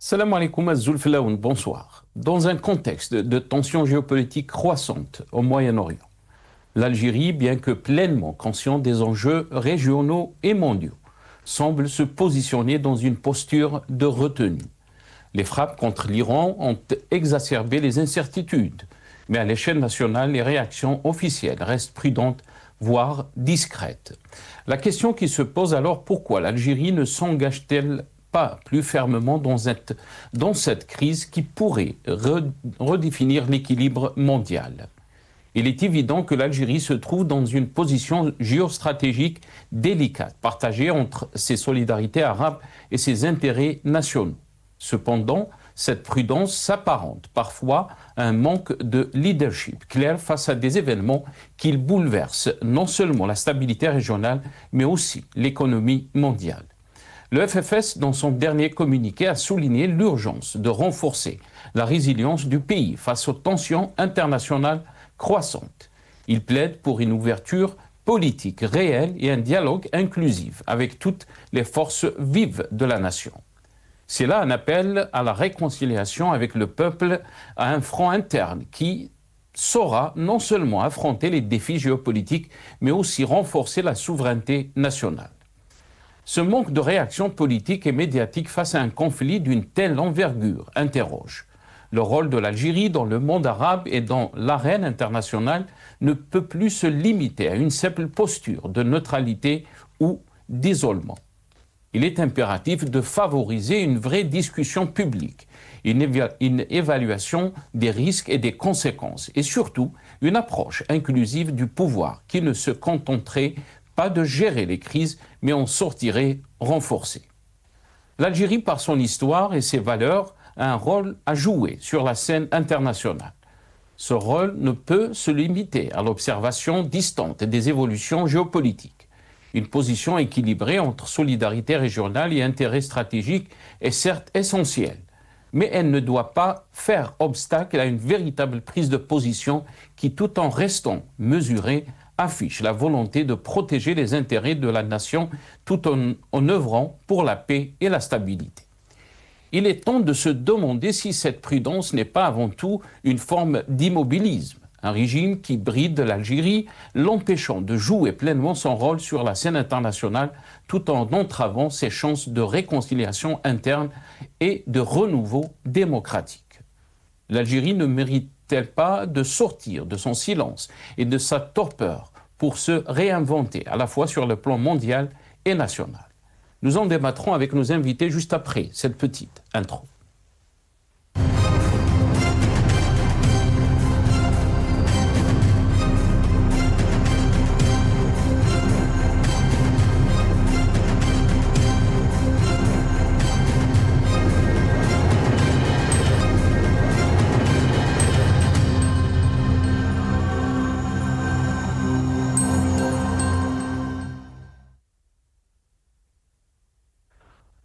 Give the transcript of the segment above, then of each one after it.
Salam alaikum Azul Filaoun, bonsoir. Dans un contexte de tensions géopolitiques croissantes au Moyen-Orient, l'Algérie, bien que pleinement consciente des enjeux régionaux et mondiaux, semble se positionner dans une posture de retenue. Les frappes contre l'Iran ont exacerbé les incertitudes, mais à l'échelle nationale, les réactions officielles restent prudentes, voire discrètes. La question qui se pose alors, pourquoi l'Algérie ne s'engage-t-elle pas plus fermement dans cette crise qui pourrait redéfinir l'équilibre mondial? Il est évident que l'Algérie se trouve dans une position géostratégique délicate, partagée entre ses solidarités arabes et ses intérêts nationaux. Cependant, cette prudence s'apparente parfois à un manque de leadership clair face à des événements qui bouleversent non seulement la stabilité régionale, mais aussi l'économie mondiale. Le FFS, dans son dernier communiqué, a souligné l'urgence de renforcer la résilience du pays face aux tensions internationales croissantes. Il plaide pour une ouverture politique réelle et un dialogue inclusif avec toutes les forces vives de la nation. C'est là un appel à la réconciliation avec le peuple, à un front interne qui saura non seulement affronter les défis géopolitiques, mais aussi renforcer la souveraineté nationale. Ce manque de réaction politique et médiatique face à un conflit d'une telle envergure interroge. Le rôle de l'Algérie dans le monde arabe et dans l'arène internationale ne peut plus se limiter à une simple posture de neutralité ou d'isolement. Il est impératif de favoriser une vraie discussion publique, une évaluation des risques et des conséquences, et surtout une approche inclusive du pouvoir qui ne se contenterait pas de gérer les crises, mais en sortirait renforcée. L'Algérie, par son histoire et ses valeurs, a un rôle à jouer sur la scène internationale. Ce rôle ne peut se limiter à l'observation distante des évolutions géopolitiques. Une position équilibrée entre solidarité régionale et intérêt stratégique est certes essentielle, mais elle ne doit pas faire obstacle à une véritable prise de position qui, tout en restant mesurée, affiche la volonté de protéger les intérêts de la nation tout en œuvrant pour la paix et la stabilité. Il est temps de se demander si cette prudence n'est pas avant tout une forme d'immobilisme, un régime qui bride l'Algérie, l'empêchant de jouer pleinement son rôle sur la scène internationale tout en entravant ses chances de réconciliation interne et de renouveau démocratique. L'Algérie ne mérite-t-elle pas de sortir de son silence et de sa torpeur pour se réinventer à la fois sur le plan mondial et national? Nous en débattrons avec nos invités juste après cette petite intro.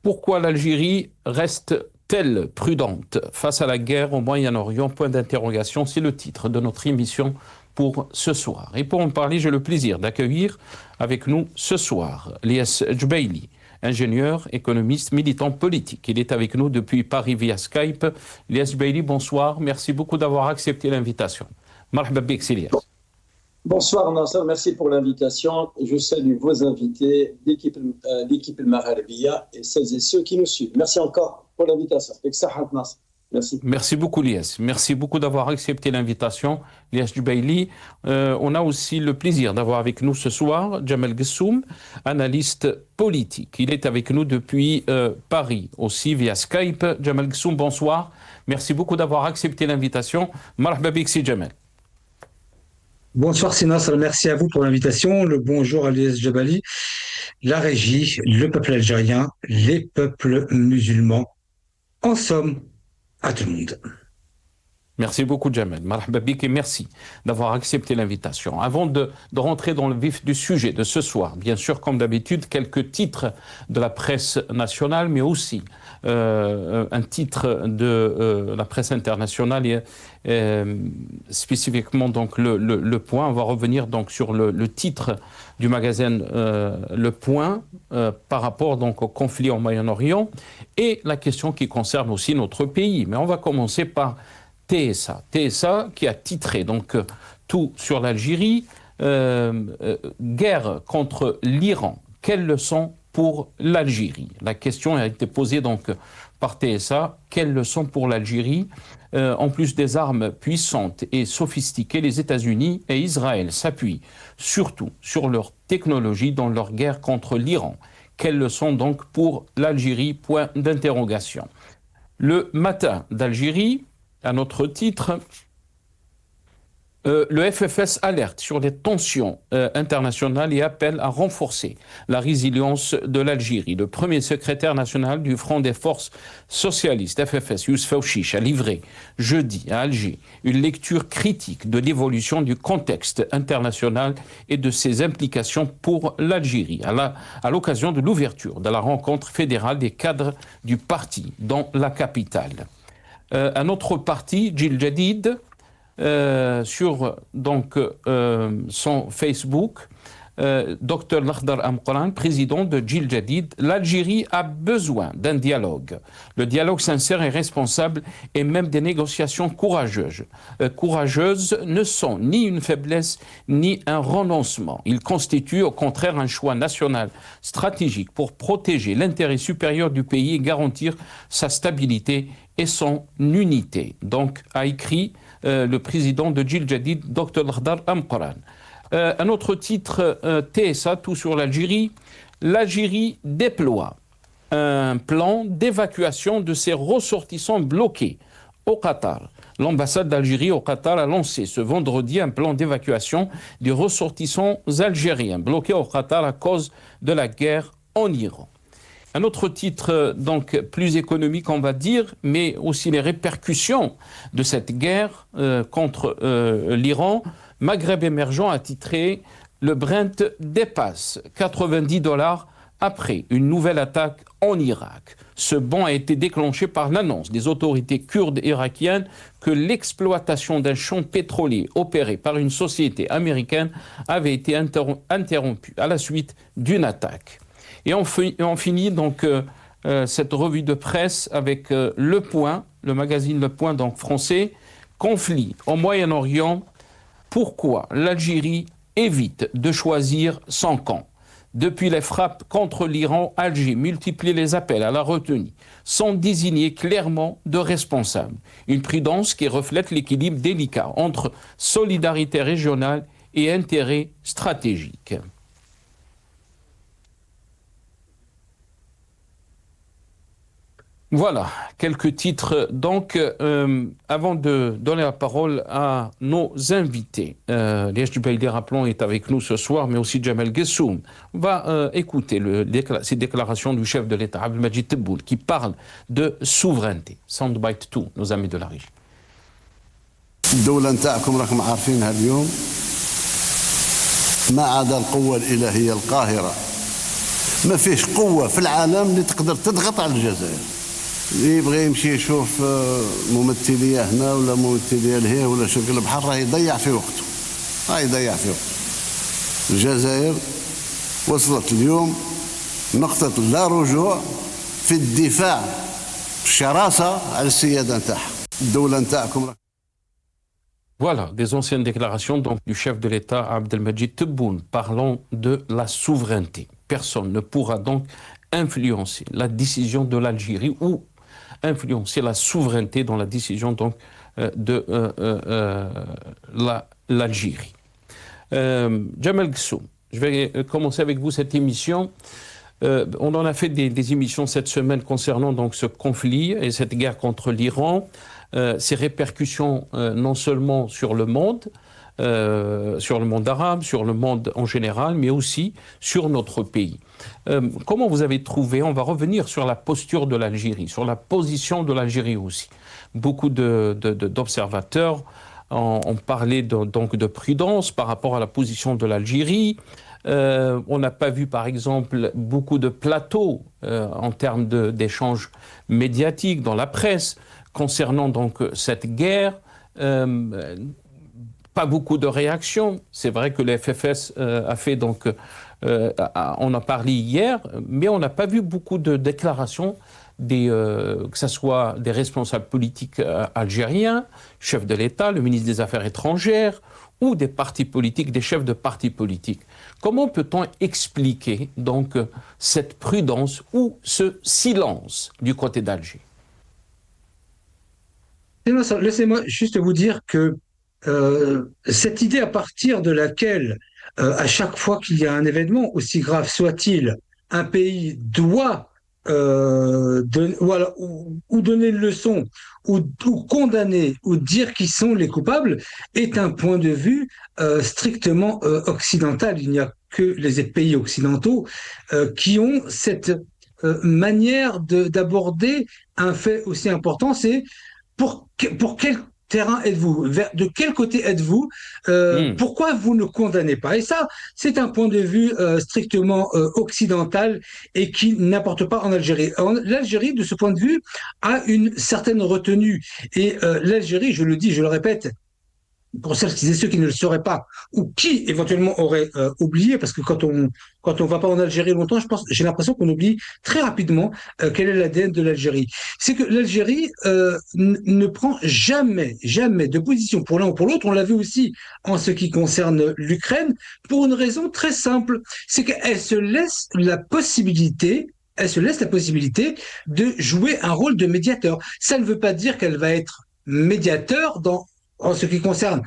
Pourquoi l'Algérie reste-t-elle prudente face à la guerre au Moyen-Orient? Point d'interrogation, c'est le titre de notre émission pour ce soir. Et pour en parler, j'ai le plaisir d'accueillir avec nous ce soir Lies Djbaili, ingénieur, économiste, militant politique. Il est avec nous depuis Paris via Skype. Lies Djbaili, bonsoir. Merci beaucoup d'avoir accepté l'invitation. Marhaba bik, Lies. Bonsoir Nasser, merci pour l'invitation. Je salue vos invités, l'équipe El Maghrébia et celles et ceux qui nous suivent. Merci encore pour l'invitation. Merci. Merci beaucoup Lies. Merci beaucoup d'avoir accepté l'invitation. Lies Djbaili. On a aussi le plaisir d'avoir avec nous ce soir Jamel Gessoum, analyste politique. Il est avec nous depuis Paris aussi via Skype. Jamel Gessoum, bonsoir. Merci beaucoup d'avoir accepté l'invitation. Marhaba bik si Jamel. Bonsoir Sinas, merci à vous pour l'invitation. Le bonjour à Lies Djbaili, la régie, le peuple algérien, les peuples musulmans. En somme, à tout le monde. Merci beaucoup, Jamel. Marhaba bik et merci d'avoir accepté l'invitation. Avant de rentrer dans le vif du sujet de ce soir, bien sûr, comme d'habitude, quelques titres de la presse nationale, mais aussi un titre de la presse internationale et spécifiquement donc le Point. On va revenir donc sur le titre du magazine Le Point par rapport donc au conflit au Moyen-Orient et la question qui concerne aussi notre pays. Mais on va commencer par TSA qui a titré donc tout sur l'Algérie, guerre contre l'Iran. Quelles leçons pour l'Algérie? La question a été posée donc par TSA. Quelles leçons pour l'Algérie? En plus des armes puissantes et sophistiquées, les États-Unis et Israël s'appuient surtout sur leur technologie dans leur guerre contre l'Iran. Quelles leçons donc pour l'Algérie? Point d'interrogation. Le Matin d'Algérie, à notre titre, le FFS alerte sur les tensions internationales et appelle à renforcer la résilience de l'Algérie. Le premier secrétaire national du Front des forces socialistes, FFS, Youssef Aouchiche, a livré jeudi à Alger une lecture critique de l'évolution du contexte international et de ses implications pour l'Algérie, à l'occasion de l'ouverture de la rencontre fédérale des cadres du parti dans la capitale. Un autre parti, Jil Jadid, sur donc, son Facebook, Dr Lakhdar Amqoran, président de Jil Jadid, l'Algérie a besoin d'un dialogue. Le dialogue sincère et responsable et même des négociations courageuses. Courageuses ne sont ni une faiblesse ni un renoncement. Ils constituent au contraire un choix national stratégique pour protéger l'intérêt supérieur du pays et garantir sa stabilité et son unité. Donc, a écrit le président de Jil Jadid, Dr Lakhdar Amqoran. Un autre titre, TSA, tout sur l'Algérie. L'Algérie déploie un plan d'évacuation de ses ressortissants bloqués au Qatar. L'ambassade d'Algérie au Qatar a lancé ce vendredi un plan d'évacuation des ressortissants algériens bloqués au Qatar à cause de la guerre en Iran. Un autre titre, donc plus économique, on va dire, mais aussi les répercussions de cette guerre contre l'Iran. Maghreb émergent a titré « Le Brent dépasse 90 $ après une nouvelle attaque en Irak ». Ce bond a été déclenché par l'annonce des autorités kurdes irakiennes que l'exploitation d'un champ pétrolier opéré par une société américaine avait été interrompue à la suite d'une attaque. Et on finit donc cette revue de presse avec Le Point, le magazine Le Point donc français, conflit au Moyen-Orient. Pourquoi l'Algérie évite de choisir son camp? Depuis les frappes contre l'Iran, Alger multiplie les appels à la retenue, sans désigner clairement de responsables. Une prudence qui reflète l'équilibre délicat entre solidarité régionale et intérêt stratégique. Voilà, quelques titres. Donc, avant de donner la parole à nos invités, Liège Dubaïli, rappelons, est avec nous ce soir, mais aussi Jamel Gessoum. On va écouter ces déclarations du chef de l'État, Abdelmajid Tebboune, qui parle de souveraineté. Soundbite 2, nos amis de la régie. الدولة نتاعكم راكم عارفينها اليوم ما عدا القوة الإلهية القاهرة ما فيش قوة في العالم اللي تقدر تضغط على الجزائر يبغى يمشي يشوف ممثلية هنا ولا ممثلية لهيه ولا شرق البحر راه يضيع في وقته يضيع في وقته. الجزائر وصلت اليوم نقطة لا رجوع في الدفاع بشراسة على السيادة نتاعها. الدولة نتاعكم. Voilà, des anciennes déclarations donc, du chef de l'État Abdelmajid Tebboune parlant de la souveraineté. Personne ne pourra donc influencer la décision de l'Algérie ou influencer la souveraineté dans la décision donc, de l'Algérie. Jamel Gessoum, je vais commencer avec vous cette émission. On en a fait des émissions cette semaine concernant donc, ce conflit et cette guerre contre l'Iran. Ses répercussions non seulement sur le monde arabe, sur le monde en général, mais aussi sur notre pays. Comment vous avez trouvé, on va revenir sur la posture de l'Algérie, sur la position de l'Algérie aussi. Beaucoup d'observateurs ont parlé donc de prudence par rapport à la position de l'Algérie. On n'a pas vu, par exemple, beaucoup de plateaux en termes d'échanges médiatiques dans la presse concernant donc cette guerre. Pas beaucoup de réactions. C'est vrai que le FFS a fait donc, on a parlé hier, mais on n'a pas vu beaucoup de déclarations que ce soit des responsables politiques algériens, chefs de l'État, le ministre des Affaires étrangères, ou des partis politiques, des chefs de partis politiques. Comment peut-on expliquer donc cette prudence ou ce silence du côté d'Alger? Laissez-moi juste vous dire que cette idée à partir de laquelle, à chaque fois qu'il y a un événement, aussi grave soit-il, un pays doit voilà, ou donner une leçon, ou condamner, ou dire qui sont les coupables, est un point de vue strictement occidental. Il n'y a que les pays occidentaux qui ont cette manière d'aborder un fait aussi important, c'est pour quel terrain êtes-vous? De quel côté êtes-vous? Pourquoi vous ne condamnez pas? Et ça, c'est un point de vue strictement occidental et qui n'apporte pas en Algérie. L'Algérie, de ce point de vue, a une certaine retenue. Et l'Algérie, je le dis, je le répète, pour celles et ceux qui ne le sauraient pas, ou qui éventuellement auraient oublié, parce que quand on va pas en Algérie longtemps, j'ai l'impression qu'on oublie très rapidement quel est l'ADN de l'Algérie. C'est que l'Algérie ne prend jamais de position pour l'un ou pour l'autre. On l'a vu aussi en ce qui concerne l'Ukraine, pour une raison très simple, c'est qu'elle se laisse la possibilité de jouer un rôle de médiateur. Ça ne veut pas dire qu'elle va être médiateur en ce qui concerne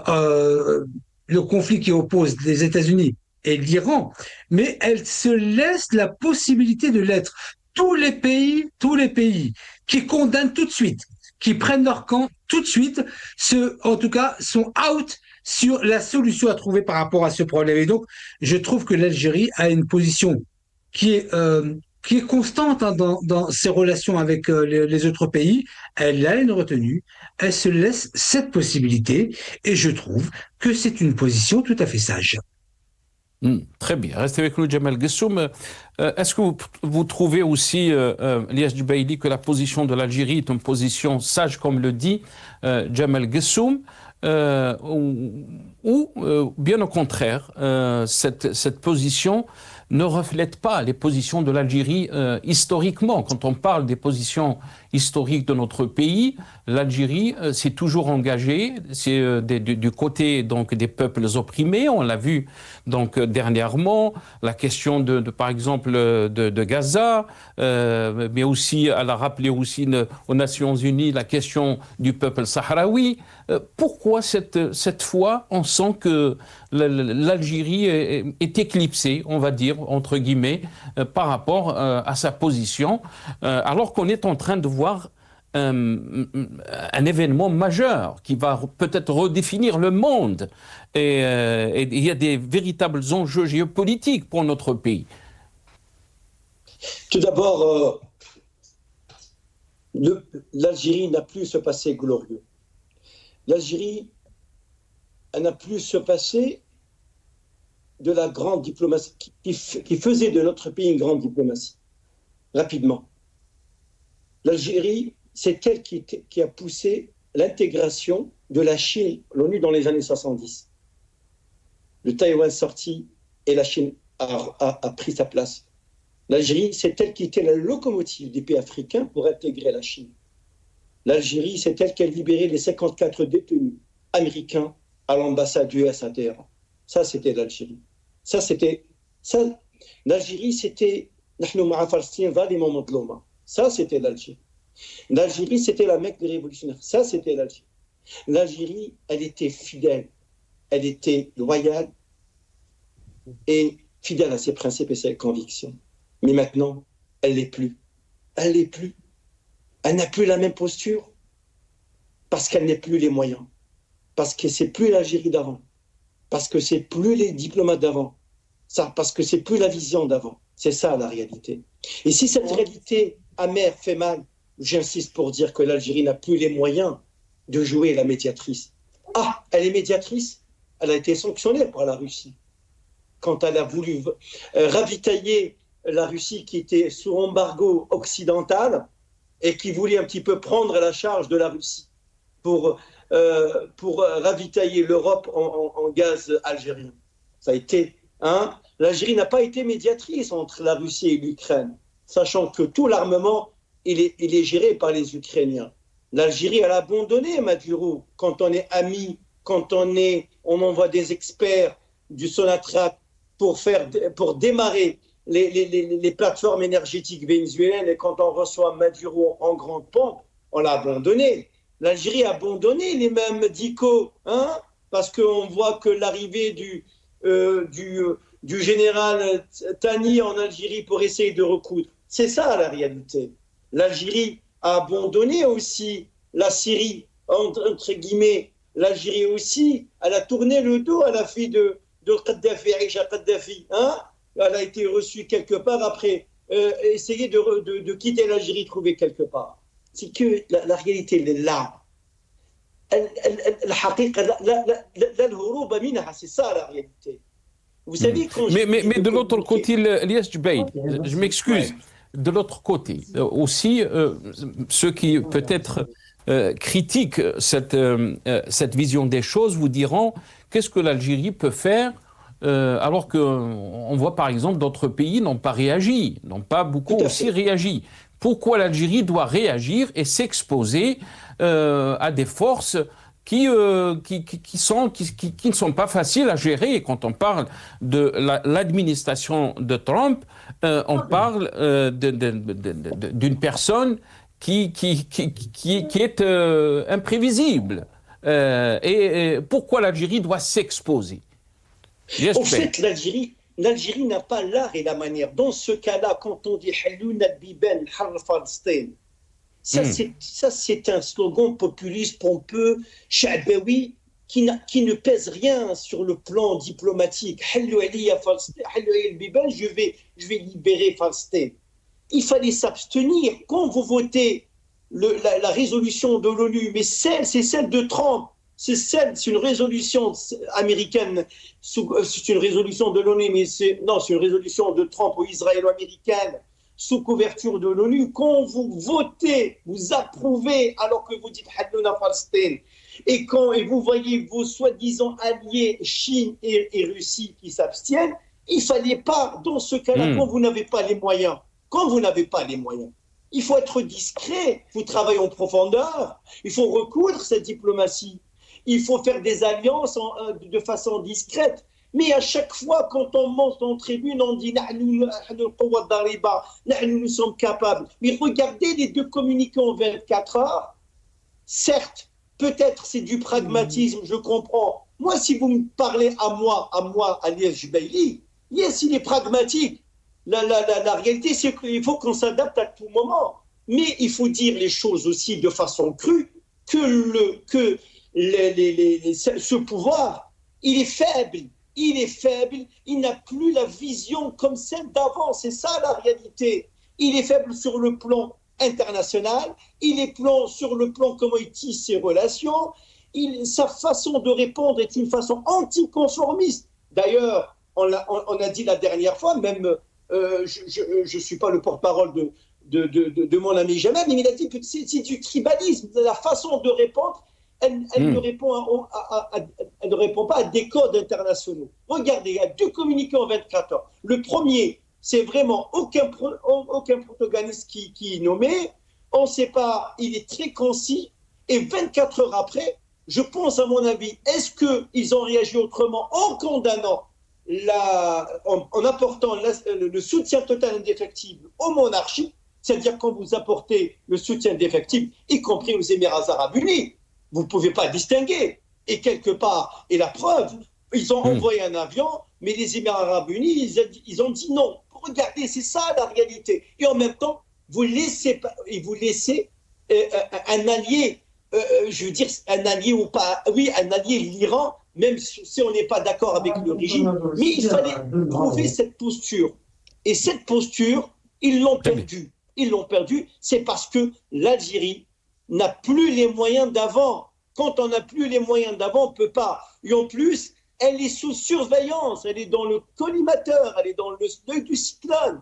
euh, le conflit qui oppose les États-Unis et l'Iran, mais elle se laisse la possibilité de l'être. Tous les pays qui condamnent tout de suite, qui prennent leur camp tout de suite, en tout cas, sont out sur la solution à trouver par rapport à ce problème. Et donc, je trouve que l'Algérie a une position qui est qui est constante hein, dans ses relations avec les autres pays. Elle a une retenue, elle se laisse cette possibilité, et je trouve que c'est une position tout à fait sage. Très bien. Restez avec nous, Jamal Gessoum. Est-ce que vous trouvez aussi, Lias Jubaili, que la position de l'Algérie est une position sage, comme le dit Jamal Gessoum, ou bien au contraire, cette position ne reflète pas les positions de l'Algérie historiquement. Quand on parle des positions historiques de notre pays, l'Algérie s'est toujours engagée, c'est du côté donc des peuples opprimés. On l'a vu donc dernièrement, la question par exemple de Gaza, mais aussi elle a rappelé aussi aux Nations Unies la question du peuple sahraoui. Pourquoi cette fois on sent que l'Algérie est éclipsée, on va dire, entre guillemets, par rapport à sa position, alors qu'on est en train de voir un événement majeur qui va peut-être redéfinir le monde. Et il y a des véritables enjeux géopolitiques pour notre pays. Tout d'abord, l'Algérie n'a plus ce passé glorieux. L'Algérie n'a plus ce passé de la grande diplomatie qui faisait de notre pays une grande diplomatie. Rapidement. L'Algérie, c'est elle qui a poussé l'intégration de la Chine, l'ONU dans les années 70. Le Taïwan sorti et la Chine a pris sa place. L'Algérie, c'est elle qui était la locomotive des pays africains pour intégrer la Chine. L'Algérie, c'est elle qui a libéré les 54 détenus américains à l'ambassade US à Téhéran. Ça, c'était l'Algérie. L'Algérie, c'était ça, c'était l'Algérie. L'Algérie, c'était la Mecque des révolutionnaires. Ça, c'était l'Algérie. L'Algérie, elle était fidèle, elle était loyale et fidèle à ses principes et ses convictions. Mais maintenant, elle l'est plus. Elle l'est plus. Elle n'a plus la même posture parce qu'elle n'a plus les moyens. Parce que c'est plus l'Algérie d'avant. Parce que c'est plus les diplomates d'avant. Parce que c'est plus la vision d'avant. C'est ça la réalité. Et si cette réalité amère fait mal, j'insiste pour dire que l'Algérie n'a plus les moyens de jouer la médiatrice. Ah, elle est médiatrice, elle a été sanctionnée par la Russie. Quand elle a voulu ravitailler la Russie qui était sous embargo occidental et qui voulait un petit peu prendre la charge de la Russie pour ravitailler l'Europe en gaz algérien. Ça a été... l'Algérie n'a pas été médiatrice entre la Russie et l'Ukraine, sachant que tout l'armement, il est géré par les Ukrainiens. L'Algérie, elle a abandonné Maduro. Quand on est amis, quand on envoie des experts du Sonatrach pour démarrer les plateformes énergétiques vénézuéliennes, et quand on reçoit Maduro en grande pompe, on l'a abandonné. L'Algérie a abandonné les mêmes DICO, parce qu'on voit que l'arrivée du général Tani en Algérie pour essayer de recoudre. C'est ça la réalité. L'Algérie a abandonné aussi la Syrie, entre guillemets. L'Algérie aussi, elle a tourné le dos à la fille de Kadhafi, Aïcha Kadhafi. Elle a été reçue quelque part après essayer de quitter l'Algérie, trouver quelque part. C'est que la réalité, elle est là. C'est ça la réalité. Vous savez, mais de l'autre côté, Elias Jubaïd, je m'excuse, de l'autre côté, aussi, ceux qui peut-être critiquent cette vision des choses vous diront qu'est-ce que l'Algérie peut faire alors qu'on voit par exemple d'autres pays n'ont pas réagi, n'ont pas beaucoup aussi réagi. Pourquoi l'Algérie doit réagir et s'exposer à des forces qui ne sont pas faciles à gérer? Quand on parle de l'administration de Trump, on parle d'une personne qui est imprévisible. Et pourquoi l'Algérie doit s'exposer? Au fait, l'Algérie n'a pas l'art et la manière. Dans ce cas-là, quand on dit ça, c'est un slogan populiste, pompeux, sha'baoui, qui ne pèse rien sur le plan diplomatique. Je vais libérer Palestine. Il fallait s'abstenir. Quand vous votez la résolution de l'ONU, mais c'est celle de Trump, c'est une résolution américaine, c'est une résolution de l'ONU, mais c'est une résolution de Trump ou israélo-américaine, sous couverture de l'ONU. Quand vous votez, vous approuvez, alors que vous dites Haddouna Palestine, et vous voyez vos soi-disant alliés, Chine et Russie, qui s'abstiennent, il ne fallait pas, dans ce cas-là, quand vous n'avez pas les moyens, il faut être discret, il faut travailler en profondeur, il faut recoudre cette diplomatie, il faut faire des alliances de façon discrète. Mais à chaque fois, quand on monte en tribune, on dit nous sommes capables. Mais regardez les deux communiqués en 24 heures. Certes, peut-être c'est du pragmatisme, je comprends. Moi, si vous me parlez à moi, Elias Jubaïli, yes, il est pragmatique. La réalité, c'est qu'il faut qu'on s'adapte à tout moment. Mais il faut dire les choses aussi de façon crue, que ce pouvoir, il est faible. Il n'a plus la vision comme celle d'avant. C'est ça la réalité. Il est faible sur le plan international, il est sur le plan comment il tisse ses relations. Sa façon de répondre est une façon anticonformiste. D'ailleurs, on a dit la dernière fois, même je ne suis pas le porte-parole de mon ami Jamal, mais il a dit que c'est du tribalisme. La façon de répondre, elle ne répond pas à des codes internationaux. Regardez, il y a deux communiqués en 24 heures. Le premier, c'est vraiment aucun protagoniste qui est nommé. On ne sait pas, il est très concis. Et 24 heures après, je pense à mon avis, est-ce qu'ils ont réagi autrement en condamnant, en apportant le soutien total et indéfectible aux monarchies, c'est-à-dire quand vous apportez le soutien indéfectible, y compris aux Émirats arabes unis, vous ne pouvez pas distinguer. Et quelque part, et la preuve, ils ont envoyé un avion, mais les Émirats arabes unis, ils ont dit non. Regardez, c'est ça la réalité. Et en même temps, vous laissez un allié, je veux dire un allié ou pas, oui, un allié, l'Iran, même si on n'est pas d'accord avec le régime, mais il fallait trouver cette posture. Et cette posture, ils l'ont Très bien. perdue. Ils l'ont perdue, c'est parce que l'Algérie n'a plus les moyens d'avant. Quand on n'a plus les moyens d'avant, on ne peut pas. Et en plus, elle est sous surveillance, elle est dans le collimateur, elle est dans l'œil du cyclone.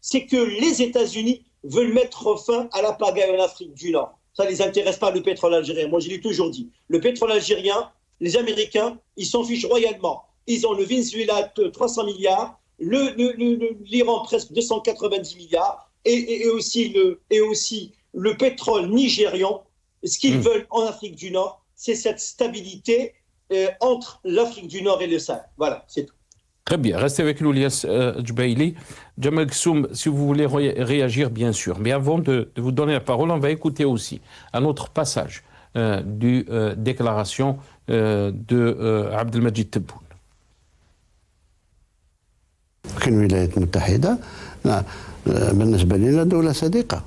C'est que les États-Unis veulent mettre fin à la pagaille en Afrique du Nord. Ça ne les intéresse pas, le pétrole algérien. Moi, je l'ai toujours dit. Le pétrole algérien, les Américains, ils s'en fichent royalement. Ils ont le Venezuela 300 milliards, l'Iran presque 290 milliards, et aussi le pétrole nigérian. Ce qu'ils veulent en Afrique du Nord, c'est cette stabilité entre l'Afrique du Nord et le Sahel. Voilà, c'est tout. Très bien, restez avec nous, Ilyas Djbaili. Jamal Ghessoum, si vous voulez réagir, bien sûr. Mais avant de vous donner la parole, on va écouter aussi un autre passage du déclaration de Abdelmajid Tebboune. الولايات المتحدة بالنسبة لنا دولة صديقة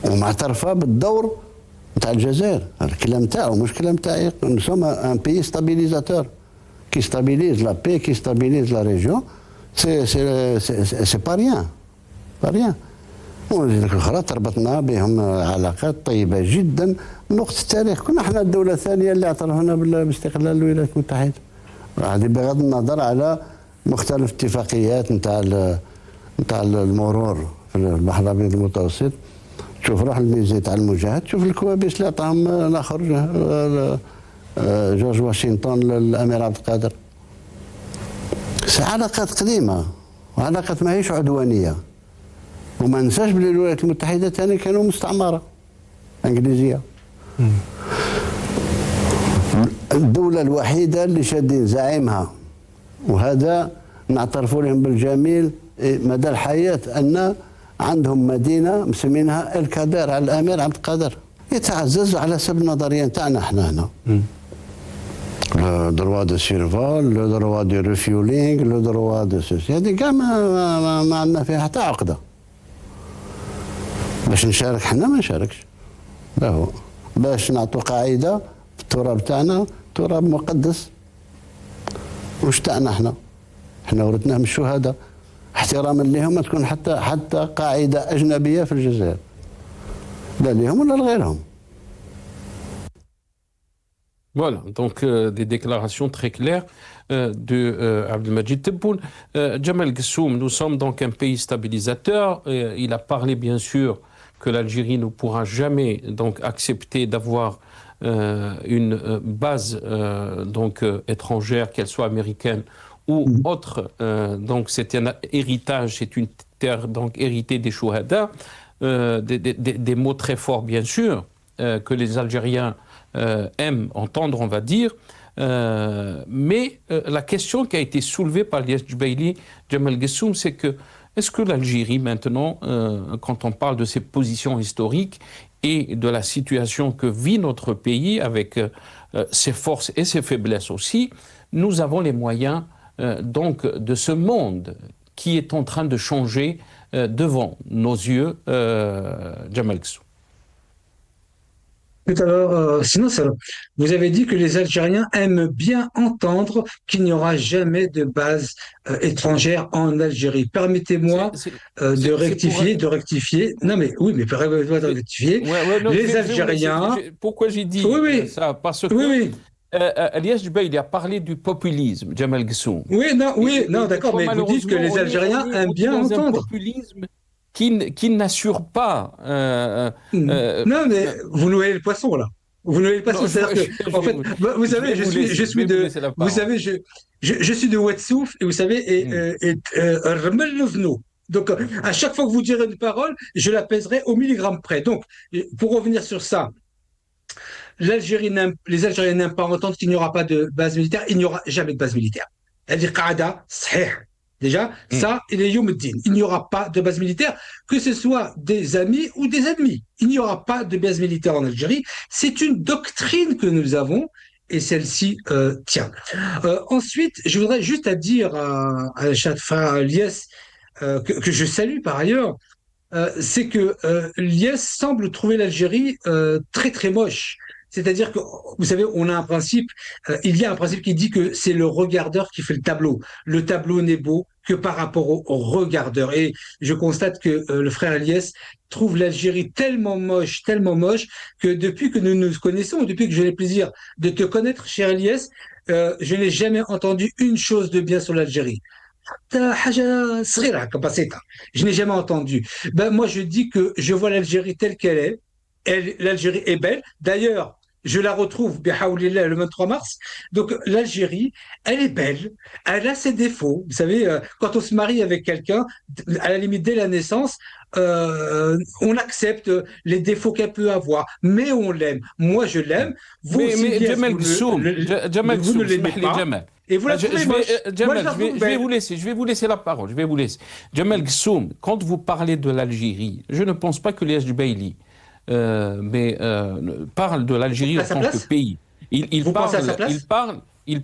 ومعترفة بالدور نتاع الجزائر. الكلام تاعو مش كلام تاعي. Nous sommes un pays stabilisateur qui stabilise la paix, qui stabilise la région. C'est pas rien. pas rien. والجزائر الأخرى تربطنا بهم علاقات طيبة جدا من وقت التاريخ. كنا احنا الدولة الثانية اللي اعترفنا باستقلال الولايات المتحدة. هذه بغض النظر على مختلف اتفاقيات نتاع المرور في البحر الابيض المتوسط. تشوف روح الميزه تاع المجاهد، تشوف الكوابيس اللي عطاهم الاخر جورج واشنطن للامير عبد القادر. علاقات قديمه وعلاقات ماهيش عدوانيه. وما ننساش بلي الولايات المتحده ثاني كانوا مستعمره انجليزيه. الدوله الوحيده اللي شادين زعيمها، وهذا نعترفوا لهم بالجميل مدى الحياة، أن عندهم مدينة مسمينها الكادر على الأمير عبد القادر، يتعزز على حسب النظرية تاعنا احنا هنا. لو دروا دو سيرفول، لو دروا دو ريفيولينغ، لو دروا دو سوسي، هذه كاع ما عندنا فيها حتى عقدة. باش نشارك حنا ما نشاركش. لا هو باش نعطوا قاعدة في التراب تاعنا، تراب مقدس. وش تاعنا احنا ورثناه من الشهداء، احتراما لهم ما تكون حتى قاعده اجنبيه في الجزائر، لا لهم ولا لغيرهم. Voilà, donc des déclarations très claires de Abdelmajid Tebboune. Jamal Ghessoum, nous sommes donc un pays stabilisateur. Il a parlé bien sûr que l'Algérie ne pourra jamais donc accepter d'avoir une base donc étrangère, qu'elle soit américaine ou autre. Donc c'est un héritage, c'est une terre donc héritée des chouhada. Des mots très forts bien sûr que les Algériens aiment entendre, on va dire. Mais la question qui a été soulevée par Ilyas Djbaili, Jamal Ghessoum, c'est que est-ce que l'Algérie maintenant, quand on parle de ses positions historiques et de la situation que vit notre pays avec ses forces et ses faiblesses aussi, nous avons les moyens donc de ce monde qui est en train de changer devant nos yeux, Jamal Ghessoum. Tout à l'heure, vous avez dit que les Algériens aiment bien entendre qu'il n'y aura jamais de base étrangère en Algérie. Permettez-moi de rectifier. Non, mais oui, mais permettez-moi de rectifier. Non, les Algériens. Pourquoi j'ai dit ça? Parce que Ilyas Djbaili a parlé du populisme, Jamal Ghessoum. Non, d'accord, mais vous dites que les Algériens aiment bien entendre. Un populisme qui n'assure pas. Non, mais vous noyez le poisson là. Vous noyez le poisson. C'est-à-dire que, en fait, vous savez, je suis de Ouatsouf et vous savez, donc, à chaque fois que vous direz une parole, je la pèserai au milligramme près. Donc, pour revenir sur ça, les Algériens n'aiment pas entendre qu'il n'y aura pas de base militaire. Il n'y aura jamais de base militaire. C'est-à-dire Qaada, sahih. Déjà, ça, il est Yomouddin. Il n'y aura pas de base militaire, que ce soit des amis ou des ennemis. Il n'y aura pas de base militaire en Algérie. C'est une doctrine que nous avons et celle-ci tient. Ensuite, je voudrais juste dire à Chadfa Ilyas, que je salue par ailleurs, c'est que Ilyas semble trouver l'Algérie très très moche. C'est-à-dire que, vous savez, on a un principe, il y a un principe qui dit que c'est le regardeur qui fait le tableau. Le tableau n'est beau que par rapport aux regardeurs. Et je constate que le frère Eliès trouve l'Algérie tellement moche, que depuis que nous nous connaissons, depuis que j'ai le plaisir de te connaître, cher Eliès, je n'ai jamais entendu une chose de bien sur l'Algérie. حاجة صغيرة بسيطة. Je n'ai jamais entendu. Ben, moi, je dis que je vois l'Algérie telle qu'elle est. L'Algérie est belle. D'ailleurs, je la retrouve, bihaoulillah, le 23 mars. Donc, l'Algérie, elle est belle. Elle a ses défauts. Vous savez, quand on se marie avec quelqu'un, à la limite, dès la naissance, on accepte les défauts qu'elle peut avoir, mais on l'aime. Moi, je l'aime. Vous aussi, Mais Lies, Jamel Gsoum, vous ne l'aimez pas. Jamal. Et vous la trouvez moche. Moi, je la trouve Je belle. vais vous laisser la parole. Je vais vous laisser. Jamel Gsoum, quand vous parlez de l'Algérie, je ne pense pas que Lies Jubaili parle de l'Algérie en tant que pays. Vous pensez à sa place? Il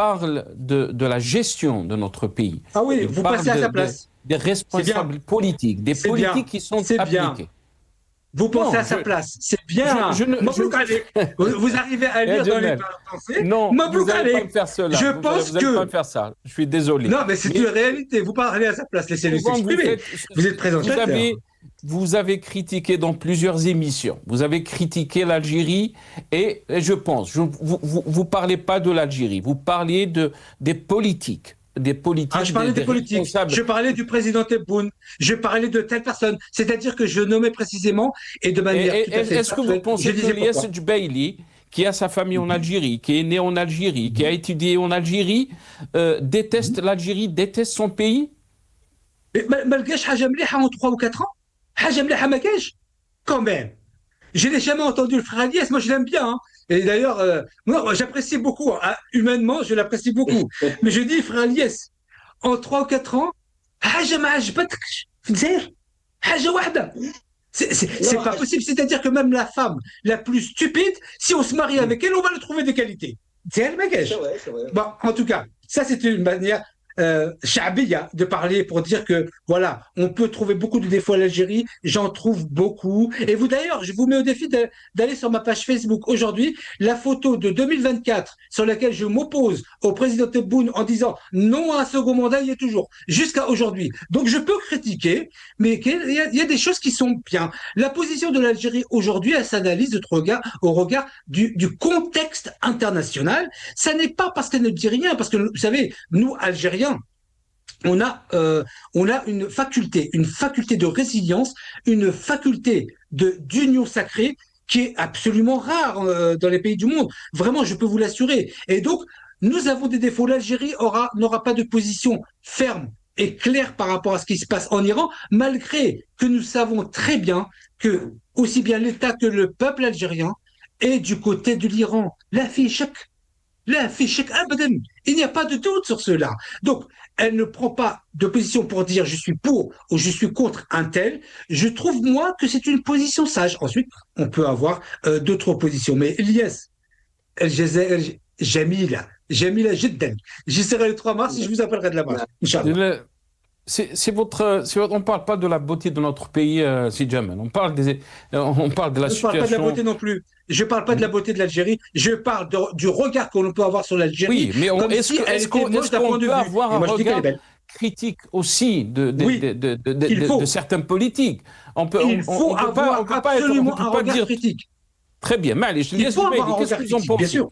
parle de la gestion de notre pays. Ah oui, Il vous parle passez à sa place. des responsables politiques, des politiques qui sont appliqués. Vous pensez Non, à sa place. C'est bien. Mabrouk Alek. Vous arrivez à lire dans les pensées. Non, Mabrouk vous n'allez pas Alek. me faire cela. Je Vous pense n'allez que. pas me faire ça. Je suis désolé. Non, mais c'est une réalité. Vous parlez à sa place. Laissez-le s'exprimer. Vous êtes présentateur. Vous avez critiqué dans plusieurs émissions. Vous avez critiqué l'Algérie et je pense, vous parlez pas de l'Algérie. Vous parliez des politiques. Des politiques. Ah, je parlais des politiques. Je parlais du président Tebboune. Je parlais de telle personne. C'est-à-dire que je nommais précisément et de manière tout à fait. Est-ce que vous pensez que Lies Jubaili, qui a sa famille en Algérie, qui est né en Algérie, qui a étudié en Algérie, déteste l'Algérie, déteste son pays? ما لقاش حاجه مليحه en 3 ou 4 ans. حاجه مليحه ما كاش. Quand même. Je n'ai jamais entendu le frère Eliès, moi je l'aime bien. Hein. Et d'ailleurs, moi j'apprécie beaucoup. Hein. Humainement, je l'apprécie beaucoup. Mais je dis, frère Eliès, en 3 ou 4 ans, حاجة ما عجبتكش في الجزائر. حاجة واحدة. C'est pas possible. C'est-à-dire que même la femme la plus stupide, si on se marie avec elle, on va lui trouver des qualités. C'est elle, Magash. Bon, en tout cas, ça c'est une manière Chabiya de parler pour dire que voilà, on peut trouver beaucoup de défauts à l'Algérie, j'en trouve beaucoup. Et vous d'ailleurs, je vous mets au défi d'aller sur ma page Facebook aujourd'hui, la photo de 2024 sur laquelle je m'oppose au président Tebboune en disant non à un second mandat, il y est toujours, jusqu'à aujourd'hui. Donc je peux critiquer, mais il y a des choses qui sont bien. La position de l'Algérie aujourd'hui, elle s'analyse au regard du contexte international. Ça n'est pas parce qu'elle ne dit rien, parce que vous savez, nous, Algériens, on a une faculté de résilience, une faculté d'union sacrée qui est absolument rare dans les pays du monde. Vraiment, je peux vous l'assurer. Et donc, nous avons des défauts. L'Algérie n'aura pas de position ferme et claire par rapport à ce qui se passe en Iran, malgré que nous savons très bien que aussi bien l'État que le peuple algérien est du côté de l'Iran. La fiche. Il n'y a pas de doute sur cela. Donc, elle ne prend pas de position pour dire je suis pour ou je suis contre un tel. Je trouve, moi, que c'est une position sage. Ensuite, on peut avoir d'autres positions. Mais Elias, Jamila, Jidden. J'y serai le 3 mars et je vous appellerai de là-bas. Inch'Allah. On ne parle pas de la beauté de notre pays, si jamais. On parle de la situation. Je ne parle pas de la beauté non plus. Je ne parle pas de la beauté de l'Algérie. Je parle du regard qu'on peut avoir sur l'Algérie. Oui, mais est-ce qu'on peut avoir un regard critique aussi de certains politiques? Il faut avoir absolument un regard critique. Très bien. Mais allez, il faut avoir un regard critique, bien sûr.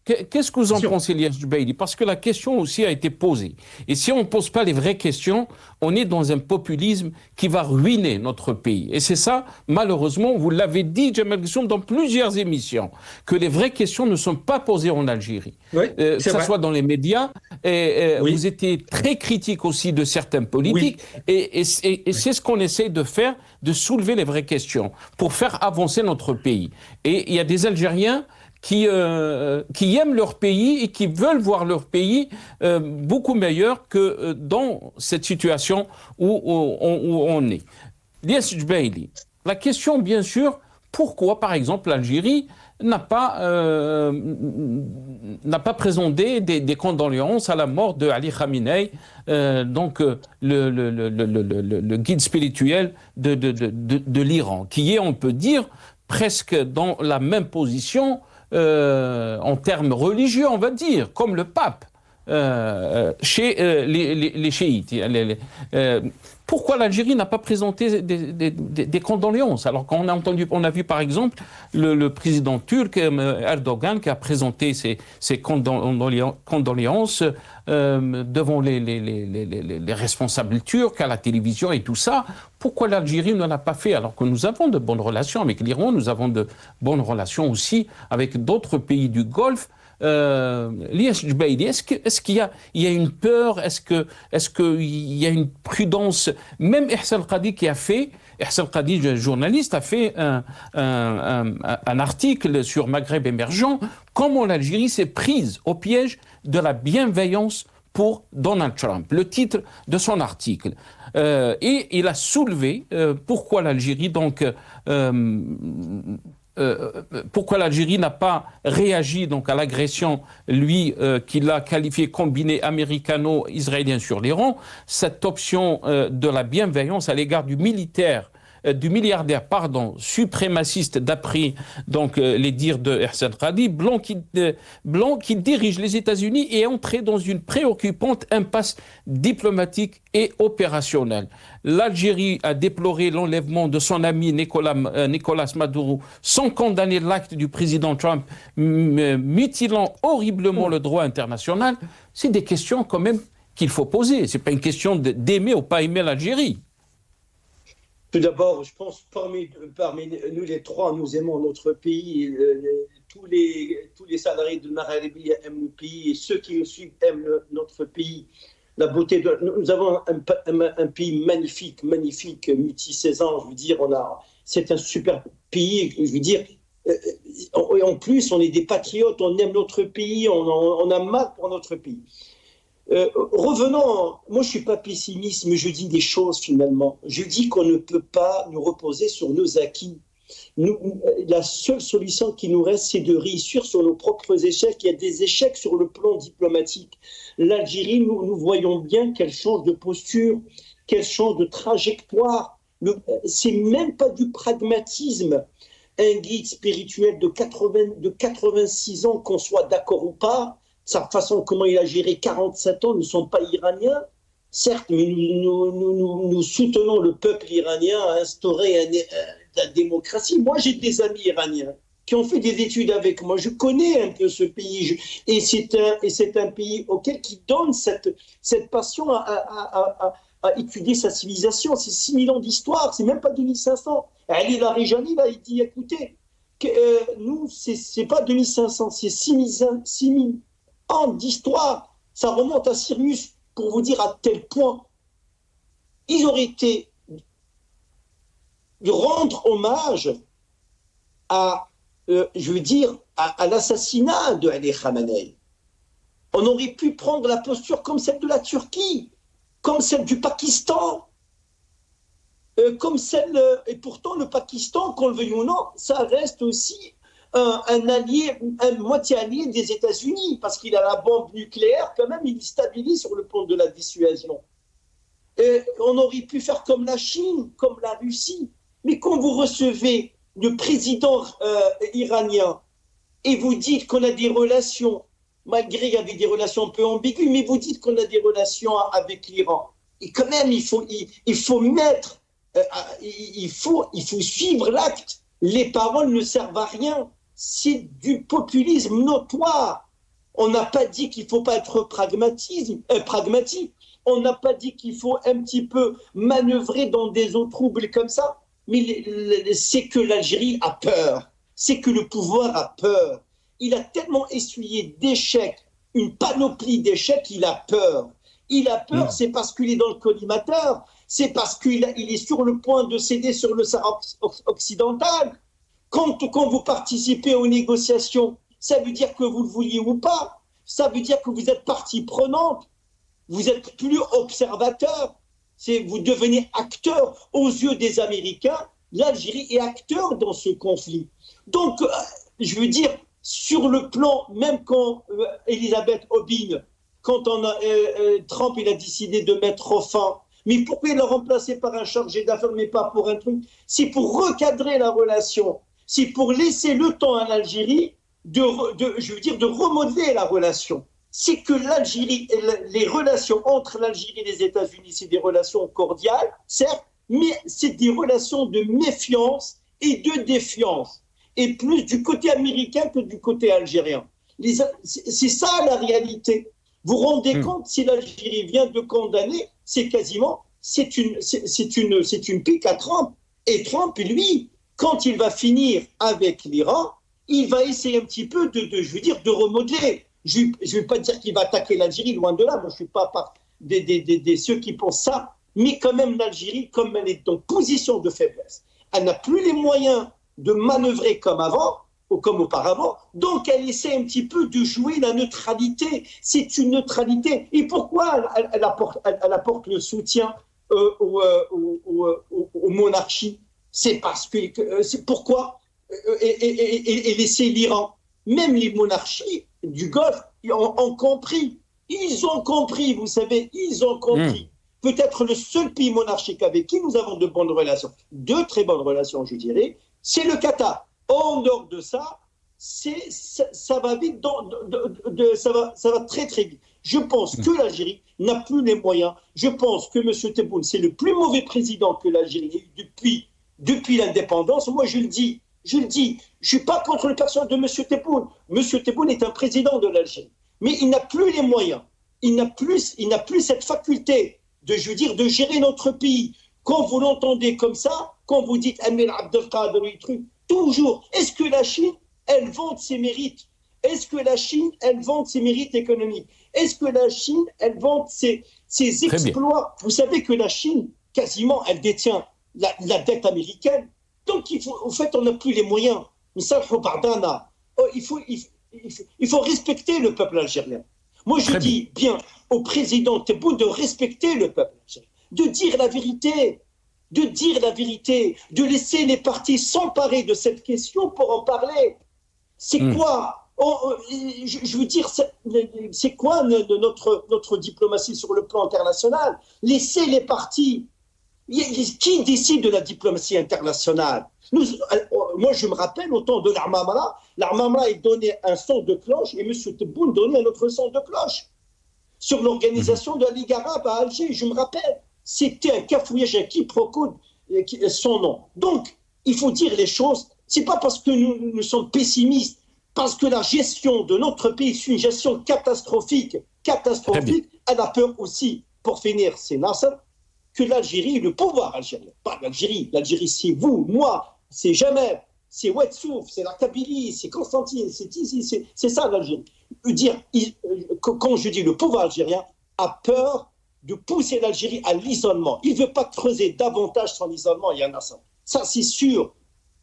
Qu'est-ce que vous en pensez, Lies Jubaili? Parce que la question aussi a été posée. Et si on ne pose pas les vraies questions, on est dans un populisme qui va ruiner notre pays. Et c'est ça, malheureusement, vous l'avez dit, Jamel Gsoum, dans plusieurs émissions, que les vraies questions ne sont pas posées en Algérie. Oui, que ce soit dans les médias, vous étiez très critique aussi de certains politiques. Oui. Et c'est ce qu'on essaie de faire, de soulever les vraies questions pour faire avancer notre pays. Et il y a des Algériens qui aiment leur pays et qui veulent voir leur pays beaucoup meilleur que dans cette situation où on est. Lies Jubaili, la question bien sûr, pourquoi par exemple l'Algérie n'a pas présenté des condoléances à la mort de Ali Khamenei, donc le guide spirituel de l'Iran, qui est, on peut dire, presque dans la même position en termes religieux, on va dire, comme le pape. chez les chiites. Pourquoi l'Algérie n'a pas présenté des condoléances? Alors qu'on on a vu par exemple le président turc Erdogan qui a présenté ses condoléances devant les responsables turcs à la télévision et tout ça. Pourquoi l'Algérie ne l'a pas fait alors que nous avons de bonnes relations avec l'Iran, nous avons de bonnes relations aussi avec d'autres pays du Golfe? Est-ce qu'il y a une peur? Est-ce qu'il y a une prudence? Même Ihsan Qadi Ihsan Qadi, journaliste, a fait un article sur Maghreb émergent, comment l'Algérie s'est prise au piège de la bienveillance pour Donald Trump, le titre de son article. Et il a soulevé pourquoi l'Algérie pourquoi l'Algérie n'a pas réagi donc à l'agression, qu'il a qualifié combiné américano-israélien sur l'Iran, cette option de la bienveillance à l'égard du milliardaire suprémaciste d'après les dires de Ihsan Qadi, blanc qui dirige les États-Unis et est entré dans une préoccupante impasse diplomatique et opérationnelle. L'Algérie a déploré l'enlèvement de son ami Nicolas Maduro sans condamner l'acte du président Trump mutilant horriblement le droit international. C'est des questions quand même qu'il faut poser. Ce n'est pas une question d'aimer ou pas aimer l'Algérie. Tout d'abord, je pense parmi nous les trois, nous aimons notre pays. Tous les salariés de Marhalabi aiment le pays et ceux qui nous suivent aiment notre pays. La beauté nous avons un pays magnifique, multi-saisons. Je veux dire, c'est un super pays. Je veux dire, en plus, on est des patriotes, on aime notre pays, on a mal pour notre pays. Revenons, moi je ne suis pas pessimiste, mais je dis des choses finalement. Je dis qu'on ne peut pas nous reposer sur nos acquis. La seule solution qui nous reste, c'est de réussir sur nos propres échecs. Il y a des échecs sur le plan diplomatique. L'Algérie, nous voyons bien qu'elle change de posture, qu'elle change de trajectoire. C'est même pas du pragmatisme. Un guide spirituel de 86 ans, qu'on soit d'accord ou pas, sa façon comment il a géré 47 ans, nous ne sommes pas iraniens, certes, mais nous soutenons le peuple iranien à instaurer la démocratie. Moi, j'ai des amis iraniens qui ont fait des études avec moi. Je connais un peu ce pays. Et c'est un pays qui donne cette passion à étudier sa civilisation. C'est 6000 ans d'histoire, c'est même pas 2500. Ali Larijani, là, il dit, écoutez, nous, c'est pas 2500, c'est 6000 ans d'histoire. Ça remonte à Cyrus, pour vous dire à tel point. Ils auraient été de rendre hommage à l'assassinat de Ali Khamenei. On aurait pu prendre la posture comme celle de la Turquie, comme celle du Pakistan, et pourtant le Pakistan, qu'on le veuille ou non, ça reste aussi un allié, un moitié allié des États-Unis, parce qu'il a la bombe nucléaire, quand même, il stabilise sur le plan de la dissuasion. Et on aurait pu faire comme la Chine, comme la Russie, mais quand vous recevez le président iranien et vous dites qu'on a des relations, malgré qu'il y avait des relations un peu ambiguës, mais vous dites qu'on a des relations avec l'Iran, et quand même il faut suivre l'acte. Les paroles ne servent à rien. C'est du populisme notoire. On n'a pas dit qu'il ne faut pas être pragmatique. On n'a pas dit qu'il faut un petit peu manœuvrer dans des eaux troubles comme ça. Mais c'est que l'Algérie a peur. C'est que le pouvoir a peur. Il a tellement essuyé d'échecs, une panoplie d'échecs, il a peur. Il a peur, c'est parce qu'il est dans le collimateur. C'est parce qu'il est sur le point de céder sur le Sahara occidental. Quand vous participez aux négociations, ça veut dire que vous le vouliez ou pas. Ça veut dire que vous êtes partie prenante. Vous êtes plus observateur. Vous devenez acteur aux yeux des Américains. L'Algérie est acteur dans ce conflit. Donc, je veux dire, sur le plan, même quand Elisabeth Obin, quand Trump il a décidé de mettre fin, mais pourquoi il l'a remplacé par un chargé d'affaires, mais pas pour un truc? C'est pour recadrer la relation. C'est pour laisser le temps à l'Algérie de remodeler la relation. c'est que l'Algérie, les relations entre l'Algérie et les États-Unis, c'est des relations cordiales, certes, mais c'est des relations de méfiance et de défiance, et plus du côté américain que du côté algérien. C'est ça la réalité. Vous vous rendez compte, si l'Algérie vient de condamner, c'est quasiment, c'est une pique à Trump. Et Trump, lui, quand il va finir avec l'Iran, il va essayer un petit peu de remodeler. Je ne vais pas dire qu'il va attaquer l'Algérie, loin de là. Moi, je ne suis pas des ceux qui pensent ça. Mais quand même, l'Algérie, comme elle est en position de faiblesse, elle n'a plus les moyens de manœuvrer comme avant, ou comme auparavant. Donc, elle essaie un petit peu de jouer la neutralité. C'est une neutralité. Et pourquoi elle apporte le soutien aux monarchies? C'est parce que... c'est pourquoi et laisser l'Iran. Même les monarchies du Golfe ont compris. Ils ont compris, vous savez, ils ont compris. Peut-être le seul pays monarchique avec qui nous avons de bonnes relations, de très bonnes relations, je dirais, c'est le Qatar. En dehors de ça, ça va vite, ça va très très vite. Je pense que l'Algérie n'a plus les moyens. Je pense que M. Tebboune, c'est le plus mauvais président que l'Algérie ait eu depuis l'indépendance. Moi, je le dis, je ne suis pas contre le personnage de M. Tebboune. M. Tebboune est un président de l'Algérie. Mais il n'a plus les moyens. Il n'a plus cette faculté de gérer notre pays. Quand vous l'entendez comme ça, quand vous dites Amir Abdelkader, toujours, est-ce que la Chine, elle vante ses mérites? Est-ce que la Chine, elle vante ses mérites économiques? Est-ce que la Chine, elle vante ses exploits? Vous savez que la Chine, quasiment, elle détient la dette américaine. Donc, en fait, on n'a plus les moyens. Il faut respecter le peuple algérien. Moi, je dis bien au président Tebboune de respecter le peuple algérien, de dire la vérité, de laisser les partis s'emparer de cette question pour en parler. C'est quoi je veux dire, c'est quoi notre diplomatie sur le plan international? Laissez les partis. Qui décide de la diplomatie internationale? Moi, je me rappelle au temps de l'Armamra, il donnait un son de cloche et M. Tebboune donnait un autre son de cloche sur l'organisation de la Ligue arabe à Alger. Je me rappelle, c'était un cafouillage, un quiproquo, son nom. Donc, il faut dire les choses. C'est pas parce que nous sommes pessimistes, parce que la gestion de notre pays est une gestion catastrophique. Elle a peur aussi, pour finir, c'est Nasser, que l'Algérie, le pouvoir algérien, pas l'Algérie, l'Algérie c'est vous, moi, c'est Jamel, c'est Ouedsouf, c'est la Kabylie, c'est Constantine, c'est ça l'Algérie. Quand je dis le pouvoir algérien a peur de pousser l'Algérie à l'isolement. Il ne veut pas creuser davantage son isolement, il y en a ça. Ça, c'est sûr.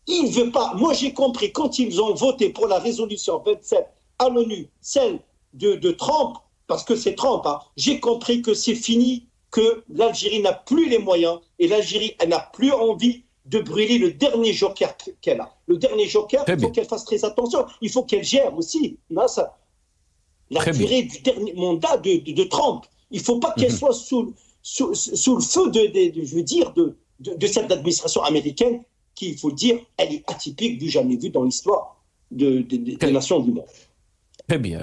Il ne veut pas. Moi, j'ai compris, quand ils ont voté pour la résolution 27 à l'ONU, celle de Trump, parce que c'est Trump, hein, j'ai compris que c'est fini, que l'Algérie n'a plus les moyens et l'Algérie, elle n'a plus envie de brûler le dernier joker qu'elle a. Le dernier joker, il faut qu'elle fasse très attention. Il faut qu'elle gère aussi la durée du dernier mandat de Trump. Il ne faut pas qu'elle soit sous le feu de cette administration américaine qui, il faut le dire, elle est atypique du jamais vu dans l'histoire des nations du monde. Très bien.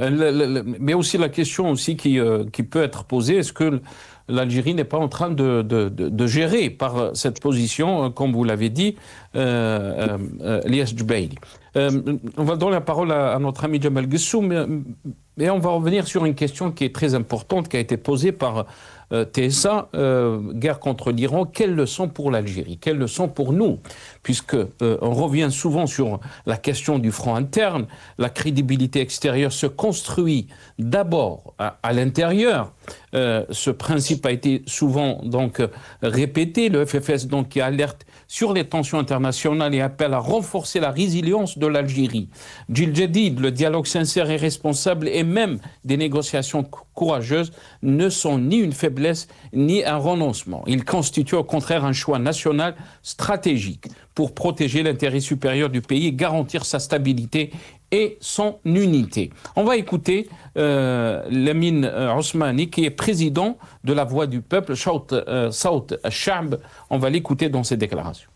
Mais aussi la question aussi qui peut être posée, est-ce que l'Algérie n'est pas en train de gérer par cette position, comme vous l'avez dit, Elias Jubaili. On va donner la parole à notre ami Jamal Gessoum, et on va revenir sur une question qui est très importante, qui a été posée par TSA, guerre contre l'Iran. Quelle leçon pour l'Algérie? Quelle leçon pour nous? Puisque on revient souvent sur la question du front interne, la crédibilité extérieure se construit d'abord à l'intérieur. Ce principe a été souvent donc répété. Le FFS donc qui alerte sur les tensions internationales et appelle à renforcer la résilience de l'Algérie. Djil Jadid, le dialogue sincère et responsable et même des négociations courageuses ne sont ni une faiblesse ni un renoncement. Ils constituent au contraire un choix national stratégique pour protéger l'intérêt supérieur du pays et garantir sa stabilité et son unité. On va écouter Lamine Ousmani, qui est président de la Voix du Peuple, Saut al-Sha'b. On va l'écouter dans ses déclarations.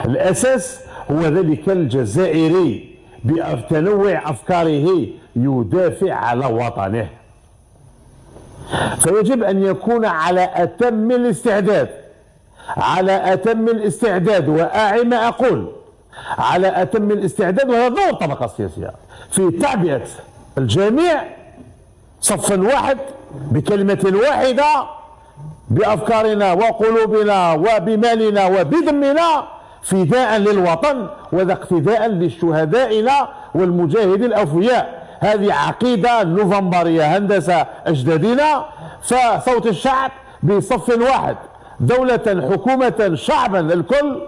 الأساس هو ذلك الجزائري بتنوع أفكاره يدافع على وطنه. فيجب أن يكون على أتم الاستعداد، على أتم الاستعداد، وأعي ما أقول، على أتم الاستعداد، وهذا دور الطبقة السياسية في تعبئة الجميع صفا واحد بكلمة واحدة بأفكارنا وقلوبنا وبمالنا وبدمنا فداء للوطن وذا اقتداء لشهدائنا والمجاهدين الأوفياء. هذه عقيدة نوفمبرية، هندسة أجدادنا. فصوت الشعب بصف واحد، دولة، حكومة، شعبا الكل،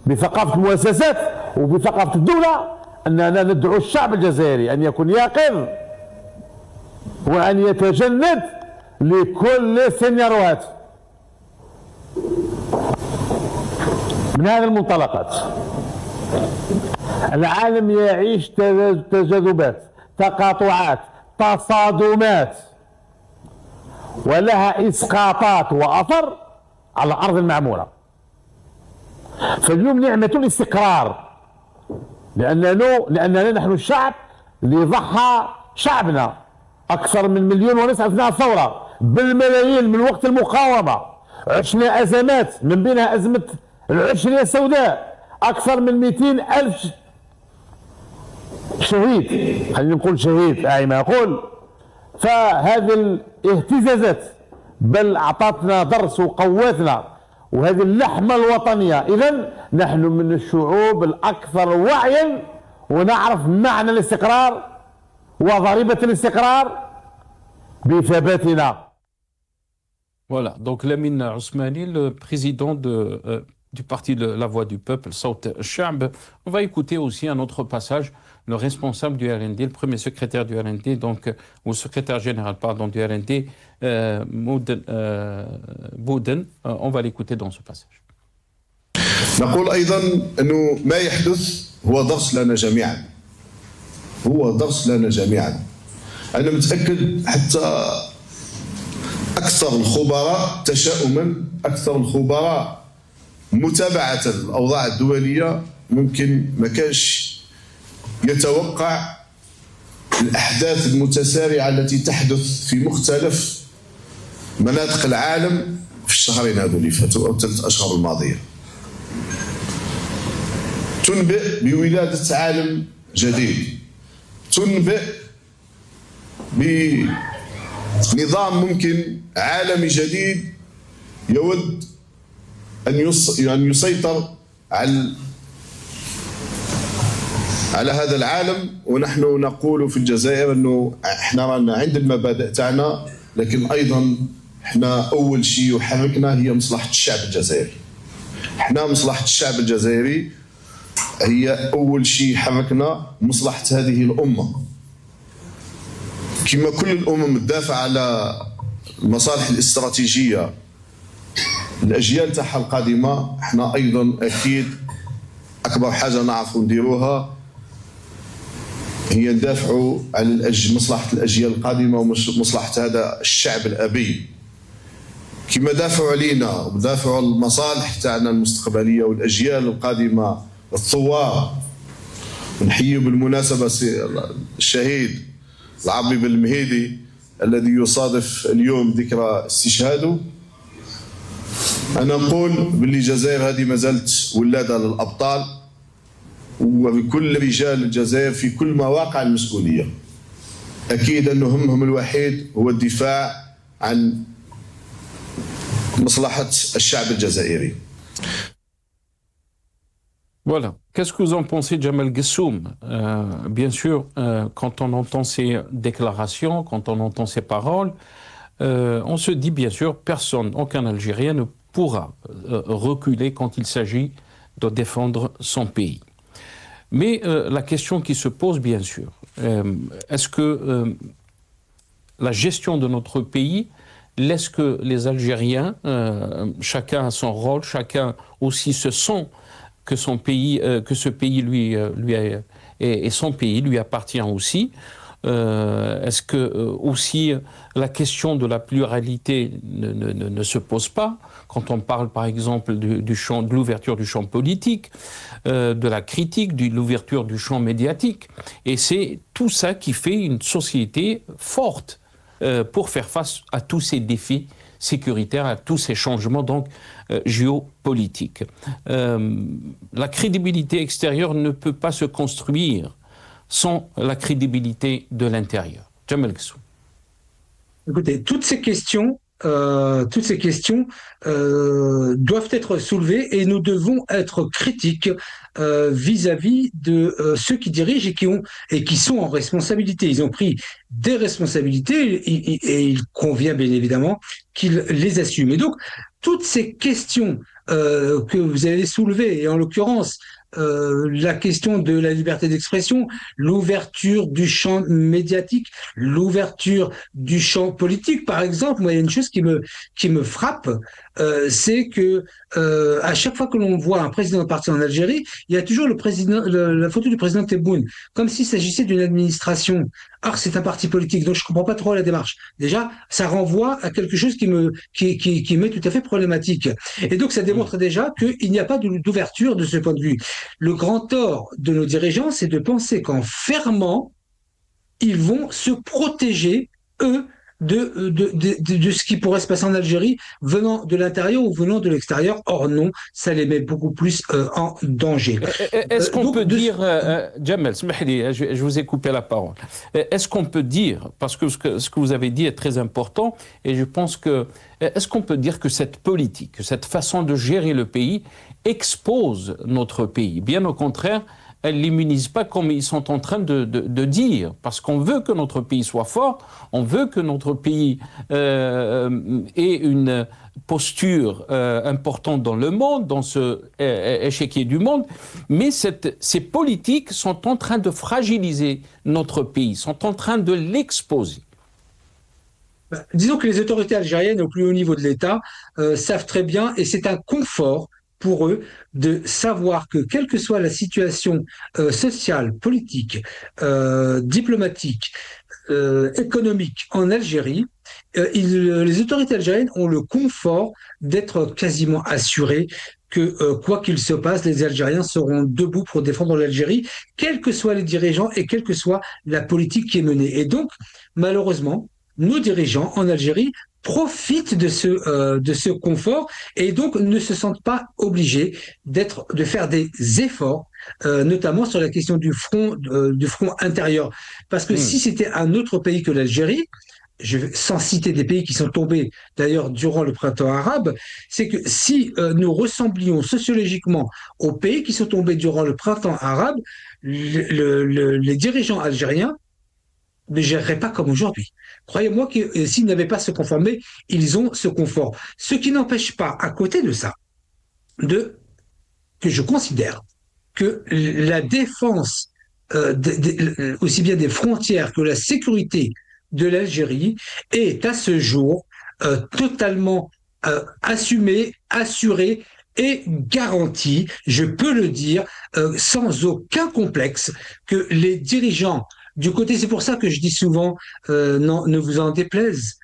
بثقافة المؤسسات وبثقافة الدولة، أننا ندعو الشعب الجزائري أن يكون يقظ وأن يتجند لكل السيناريوهات. من هذه المنطلقات العالم يعيش تجاذبات، تقاطعات، تصادمات، ولها إسقاطات وأثر على أرض المعمورة. فاليوم نعمة الاستقرار، لأننا نحن الشعب اللي ضحى شعبنا أكثر من 1.5 مليون أثناء الثورة، بالملايين من وقت المقاومة. عشنا أزمات، من بينها أزمة العشرية السوداء، أكثر من 200,000 شهيد، خلينا نقول شهيد أي ما أقول. فهذه الاهتزازات بل أعطتنا درس وقواتنا، وهذه اللحمة الوطنية. إذن نحن من الشعوب الأكثر وعيا، ونعرف معنى الاستقرار وضريبة الاستقرار بثباتنا. Voilà, donc Lamine Ousmani, le président du parti de La Voix du Peuple, Saut Chab. On va écouter aussi un autre passage, le responsable du RND, le premier secrétaire du RND, donc, ou secrétaire général, pardon, du RND, Bouden. On va l'écouter dans ce passage. نقول أيضا أنه ما يحدث هو درس لنا جميعا، هو درس لنا جميعا. أنا متأكد حتى أكثر الخبراء تشاؤما، أكثر الخبراء متابعة الأوضاع الدولية، ممكن ما كانش يتوقع الأحداث المتسارعة التي تحدث في مختلف مناطق العالم في الشهرين هذو اللي فاتوا أو 3 أشهر الماضية. تنبئ بولادة عالم جديد، تنبئ بنظام ممكن عالمي جديد يود أن يسيطر على هذا العالم. ونحن نقول في الجزائر أنه احنا رانا عند المبادئ تاعنا، لكن أيضا احنا أول شيء يحركنا هي مصلحة الشعب الجزائري. احنا مصلحة الشعب الجزائري هي أول شيء يحركنا، مصلحة هذه الأمة. كما كل الأمم تدافع على المصالح الاستراتيجية الأجيال تاعها القادمة، احنا أيضا أكيد أكبر حاجة نعرفوا نديروها هي ندافعوا على مصلحة الأجيال القادمة ومصلحة هذا الشعب الأبي. كما دافعوا علينا ودافعوا المصالح تاعنا المستقبلية والأجيال القادمة الثوار. ونحيي بالمناسبة الشهيد العربي بالمهيدي الذي يصادف اليوم ذكرى استشهاده. أنا نقول باللي الجزائر هذه ما زالت ولادة للأبطال، وبكل رجال الجزائر في كل مواقع المسؤولية أكيد أن همهم الوحيد هو الدفاع عن مصلحة الشعب الجزائري. Voilà. Qu'est-ce que vous en pensez, Jamal Gessoum? Bien sûr, quand on entend ces déclarations, quand on entend ces paroles, on se dit bien sûr, personne, aucun Algérien ne pourra reculer quand il s'agit de défendre son pays. Mais la question qui se pose, bien sûr, est-ce que la gestion de notre pays laisse que les Algériens, chacun a son rôle, chacun aussi se sent que son pays, que ce pays lui et son pays lui appartient aussi, Est-ce que aussi la question de la pluralité ne se pose pas quand on parle par exemple de l'ouverture du champ politique, de la critique, de l'ouverture du champ médiatique. Et c'est tout ça qui fait une société forte pour faire face à tous ces défis sécuritaires, à tous ces changements donc géopolitiques. La crédibilité extérieure ne peut pas se construire sans la crédibilité de l'intérieur. Jamal Ghessou. Écoutez, toutes ces questions doivent être soulevées et nous devons être critiques vis-à-vis de ceux qui dirigent et qui sont en responsabilité. Ils ont pris des responsabilités et il convient bien évidemment qu'ils les assument. Et donc, toutes ces questions que vous avez soulevées, et en l'occurrence, la question de la liberté d'expression, l'ouverture du champ médiatique, l'ouverture du champ politique, par exemple. Moi, il y a une chose qui me frappe, c'est que à chaque fois que l'on voit un président de parti en Algérie, il y a toujours la photo du président Tebboune, comme s'il s'agissait d'une administration. Or, c'est un parti politique, donc je comprends pas trop la démarche. Déjà, ça renvoie à quelque chose qui m'est tout à fait problématique. Et donc, ça démontre déjà qu'il n'y a pas d'ouverture de ce point de vue. Le grand tort de nos dirigeants, c'est de penser qu'en fermant, ils vont se protéger, eux, de ce qui pourrait se passer en Algérie, venant de l'intérieur ou venant de l'extérieur. Or non, ça les met beaucoup plus en danger. Est-ce qu'on peut dire, Jamel, je vous ai coupé la parole, est-ce qu'on peut dire, parce que ce que vous avez dit est très important, et je pense que, est-ce qu'on peut dire que cette politique, cette façon de gérer le pays expose notre pays? Bien au contraire, elle ne l'immunise pas comme ils sont en train de dire, parce qu'on veut que notre pays soit fort, on veut que notre pays ait une posture importante dans le monde, dans ce échiquier du monde, mais ces politiques sont en train de fragiliser notre pays, sont en train de l'exposer. Disons que les autorités algériennes au plus haut niveau de l'État savent très bien, et c'est un confort pour eux de savoir que quelle que soit la situation sociale, politique, diplomatique, économique en Algérie, les autorités algériennes ont le confort d'être quasiment assurées que quoi qu'il se passe, les Algériens seront debout pour défendre l'Algérie, quels que soient les dirigeants et quelle que soit la politique qui est menée. Et donc, malheureusement, nos dirigeants en Algérie profitent de ce confort et donc ne se sentent pas obligés de faire des efforts, notamment sur la question du front intérieur. Parce que si c'était un autre pays que l'Algérie, sans citer des pays qui sont tombés d'ailleurs durant le printemps arabe, c'est que si nous ressemblions sociologiquement aux pays qui sont tombés durant le printemps arabe, les dirigeants algériens ne géreraient pas comme aujourd'hui. Croyez-moi que s'ils n'avaient pas se conformer, ils ont ce confort. Ce qui n'empêche pas, à côté de ça, que je considère que la défense aussi bien des frontières que la sécurité de l'Algérie est à ce jour totalement assumée, assurée et garantie, je peux le dire, sans aucun complexe, que les dirigeants du côté, c'est pour ça que je dis souvent, non, ne vous en déplaise,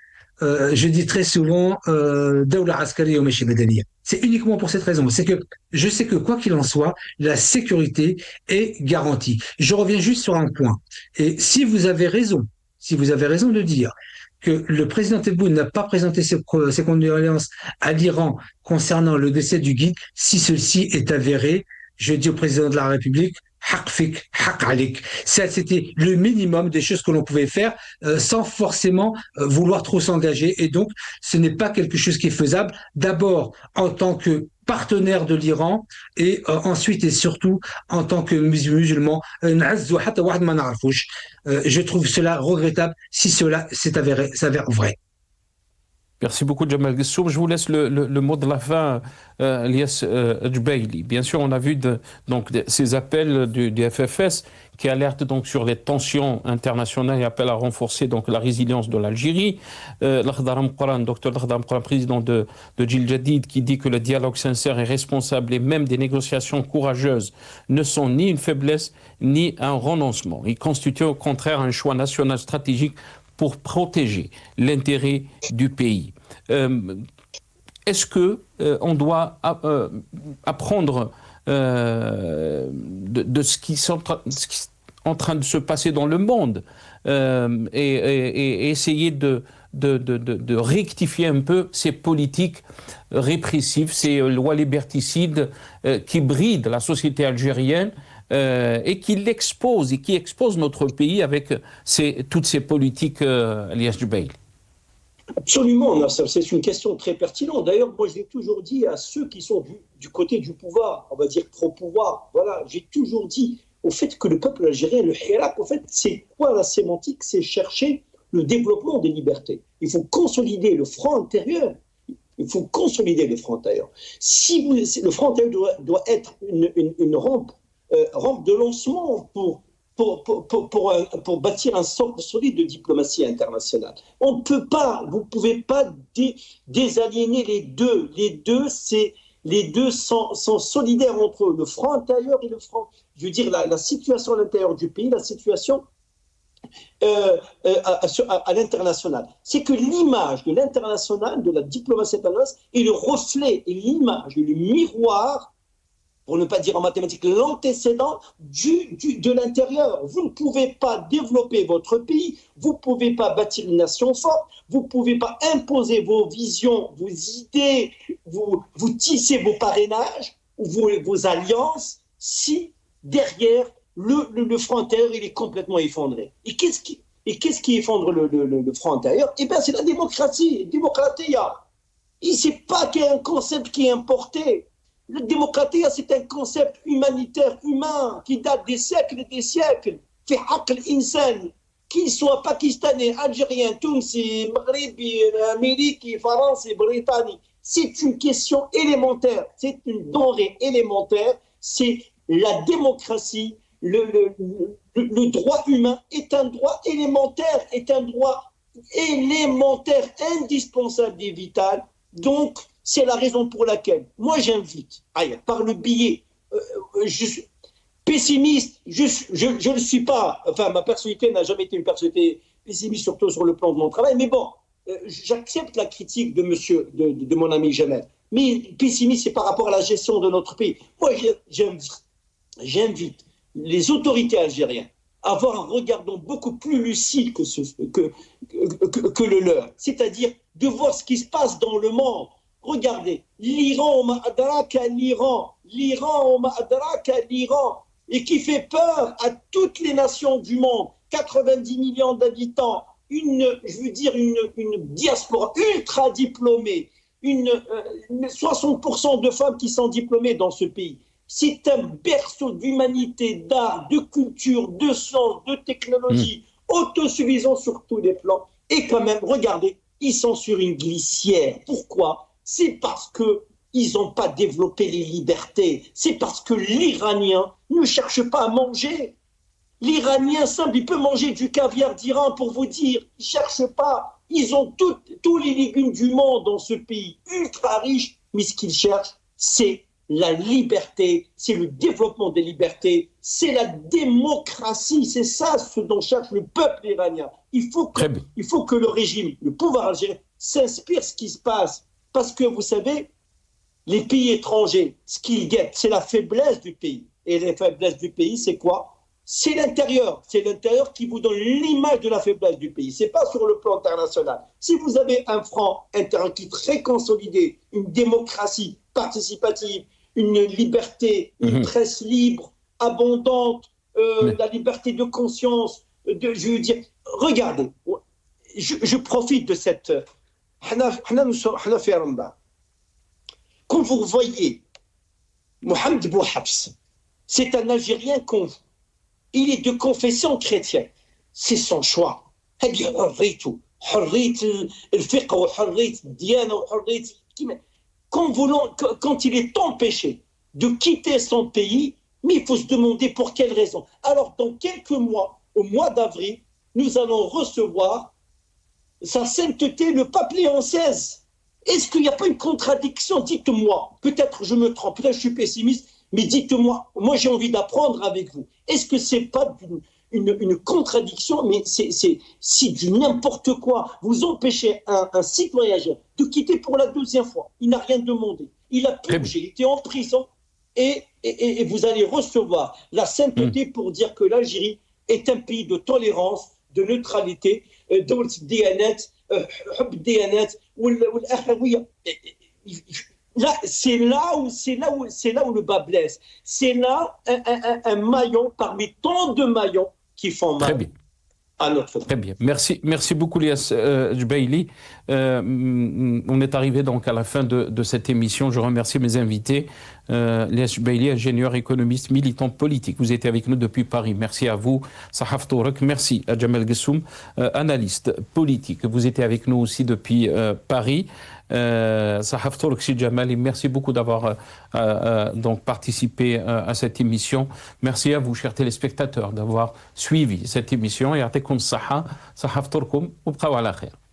je dis très souvent, Dawla Askari ou Meshi Medania. C'est uniquement pour cette raison. C'est que je sais que quoi qu'il en soit, la sécurité est garantie. Je reviens juste sur un point. Et si vous avez raison de dire que le président Tebboune n'a pas présenté ses condoléances à l'Iran concernant le décès du guide, si ceci est avéré, je dis au président de la République, ça, c'était le minimum des choses que l'on pouvait faire sans forcément vouloir trop s'engager. Et donc, ce n'est pas quelque chose qui est faisable. D'abord, en tant que partenaire de l'Iran et ensuite et surtout en tant que musulman. Je trouve cela regrettable si cela s'avère vrai. Merci beaucoup, Jamal Gessoum. Je vous laisse le mot de la fin, Elias Djebaili. Bien sûr, on a vu ces appels du FFS qui alertent donc sur les tensions internationales et appellent à renforcer donc la résilience de l'Algérie. L'Akhdar Mqouran, docteur L'Akhdar Mqouran, président de Jil Jadid, qui dit que le dialogue sincère et responsable et même des négociations courageuses ne sont ni une faiblesse ni un renoncement. Ils constituent au contraire un choix national stratégique pour protéger l'intérêt du pays. Est-ce que on doit apprendre de ce qui est en train de se passer dans le monde et essayer de rectifier un peu ces politiques répressives, ces lois liberticides qui brident la société algérienne et qui l'expose et qui expose notre pays avec toutes ces politiques, Elias Djebaili. Absolument, Nasser, c'est une question très pertinente. D'ailleurs, moi, je l'ai toujours dit à ceux qui sont du côté du pouvoir, on va dire pro-pouvoir. Voilà, j'ai toujours dit au fait que le peuple algérien, le hirak, au fait, c'est quoi la sémantique? C'est chercher le développement des libertés. Il faut consolider le front intérieur. Il faut consolider le front intérieur. Le front intérieur doit être une rampe de lancement pour bâtir un socle solide de diplomatie internationale. On ne peut pas, vous ne pouvez pas désaliéner les deux. Les deux sont solidaires entre eux, le front intérieur et le front. Je veux dire, la situation à l'intérieur du pays, la situation à l'international. C'est que l'image de l'international, de la diplomatie internationale, est le reflet et l'image, le miroir, pour ne pas dire en mathématiques, l'antécédent de l'intérieur. Vous ne pouvez pas développer votre pays, vous ne pouvez pas bâtir une nation forte, vous ne pouvez pas imposer vos visions, vos idées, vous tissez vos parrainages, vos alliances, si derrière le front intérieur il est complètement effondré. Et qu'est-ce qui effondre le front intérieur? Eh bien, c'est la démocratie, démocratia. Et ce n'est pas un concept qui est importé. La démocratie, c'est un concept humanitaire, humain, qui date des siècles et des siècles. Fi haqq l'insan, qu'il soit pakistanais, algérien, tunisi, maghribi, américain, français, britannique. C'est une question élémentaire, c'est une denrée élémentaire, c'est la démocratie, le droit humain est un droit élémentaire, indispensable et vital. Donc, c'est la raison pour laquelle moi j'invite, par le biais, je suis pessimiste, je ne suis pas, enfin ma personnalité n'a jamais été une personnalité pessimiste, surtout sur le plan de mon travail, mais bon, j'accepte la critique de mon ami Jamel, mais pessimiste c'est par rapport à la gestion de notre pays. Moi j'invite les autorités algériennes à avoir un regard beaucoup plus lucide que le leur, c'est-à-dire de voir ce qui se passe dans le monde. Regardez, l'Iran, et qui fait peur à toutes les nations du monde, 90 millions d'habitants, une diaspora ultra diplômée, 60% de femmes qui sont diplômées dans ce pays. C'est un berceau d'humanité, d'art, de culture, de science, de technologie, autosuffisant sur tous les plans. Et quand même, regardez, ils sont sur une glissière. Pourquoi ? C'est parce qu'ils n'ont pas développé les libertés. C'est parce que l'Iranien ne cherche pas à manger. L'Iranien simple, il peut manger du caviar d'Iran pour vous dire. Ils ne cherchent pas. Ils ont tous les légumes du monde dans ce pays, ultra riche. Mais ce qu'ils cherchent, c'est la liberté, c'est le développement des libertés, c'est la démocratie. C'est ça ce dont cherche le peuple iranien. Il faut que le régime, le pouvoir algérien, s'inspire ce qui se passe. Parce que, vous savez, les pays étrangers, ce qu'ils guettent, c'est la faiblesse du pays. Et la faiblesse du pays, c'est quoi? C'est l'intérieur. C'est l'intérieur qui vous donne l'image de la faiblesse du pays. Ce n'est pas sur le plan international. Si vous avez un front intérieur qui est très consolidé, une démocratie participative, une liberté, une presse libre, abondante, la liberté de conscience, je veux dire, regardez, je profite de cette... Quand vous voyez Mohamed Bouhabs, c'est un Algérien il est de confession chrétienne. C'est son choix. Quand il est empêché de quitter son pays, mais il faut se demander pour quelle raison. Alors, dans quelques mois, au mois d'avril, nous allons recevoir sa sainteté, le pape Léon XVI. Est-ce qu'il n'y a pas une contradiction? Dites-moi, peut-être je me trompe, peut-être je suis pessimiste, mais dites-moi, moi j'ai envie d'apprendre avec vous. Est-ce que ce n'est pas une contradiction, mais c'est du n'importe quoi? Vous empêchez un citoyen de quitter pour la deuxième fois. Il n'a rien demandé. Il a purgé, il était en prison, et vous allez recevoir la sainteté pour dire que l'Algérie est un pays de tolérance, de neutralité, دولة الديانات حب الديانات والأخوية. Là, c'est là où le bas blesse. C'est là un maillon parmi tant de maillons qui font mal à notre. Très bien. Merci beaucoup, Lias Jbeili. On est arrivé donc à la fin de cette émission. Je remercie mes invités. Lias Jbeili, ingénieur économiste, militant politique. Vous étiez avec nous depuis Paris. Merci à vous. Sahaf Tourak. Merci à Jamel Gessoum, analyste politique. Vous étiez avec nous aussi depuis Paris. Sahaf Tourak Si Jamal, et merci beaucoup d'avoir donc participé à cette émission. Merci à vous, chers téléspectateurs, d'avoir suivi cette émission. Et à Sahaf Tourkoum, ou ala khair.